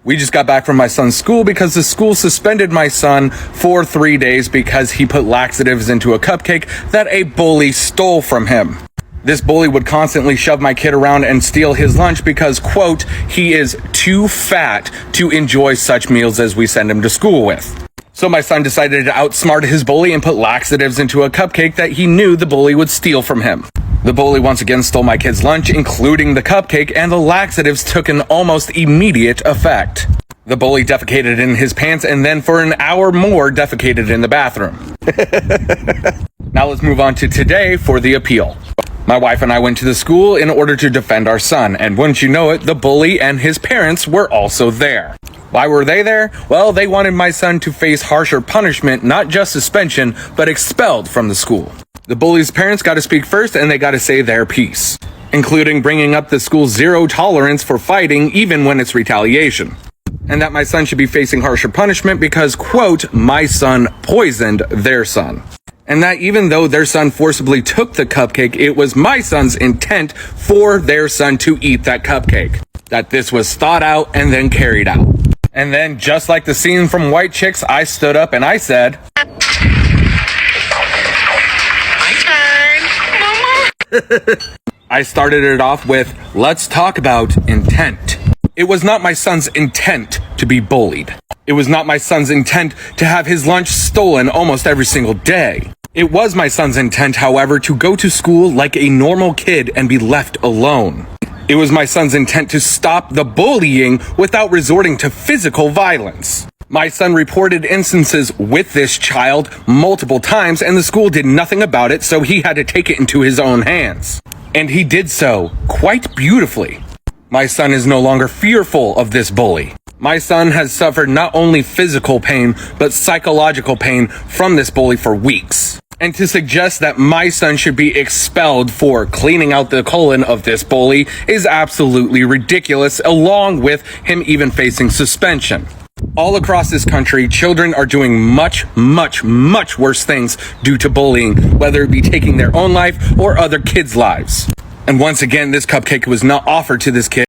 We just got back from my son's school because the school suspended my son for 3 days because he put laxatives into a cupcake that a bully stole from him. This bully would constantly shove my kid around and steal his lunch because, quote, he is too fat to enjoy such meals as we send him to school with. So my son decided to outsmart his bully and put laxatives into a cupcake that he knew the bully would steal from him. The bully once again stole my kid's lunch, including the cupcake, and the laxatives took an almost immediate effect. The bully defecated in his pants and then for an hour more defecated in the bathroom. Now let's move on to today for the appeal. My wife and I went to the school in order to defend our son, and wouldn't you know it, the bully and his parents were also there. Why were they there? Well, they wanted my son to face harsher punishment, not just suspension, but expelled from the school. The bully's parents got to speak first, and they got to say their piece, including bringing up the school's zero tolerance for fighting, even when it's retaliation. And that my son should be facing harsher punishment because, quote, my son poisoned their son. And that even though their son forcibly took the cupcake, it was my son's intent for their son to eat that cupcake. That this was thought out and then carried out. And then, just like the scene from White Chicks, I stood up and I said, my turn, Mama. I started it off with, let's talk about intent. It was not my son's intent to be bullied. It was not my son's intent to have his lunch stolen almost every single day. It was my son's intent, however, to go to school like a normal kid and be left alone. It was my son's intent to stop the bullying without resorting to physical violence. My son reported instances with this child multiple times, and the school did nothing about it, so he had to take it into his own hands. And he did so quite beautifully. My son is no longer fearful of this bully. My son has suffered not only physical pain, but psychological pain from this bully for weeks. And to suggest that my son should be expelled for cleaning out the colon of this bully is absolutely ridiculous, along with him even facing suspension. All across this country, children are doing much worse things due to bullying, whether it be taking their own life or other kids' lives. And once again, this cupcake was not offered to this kid.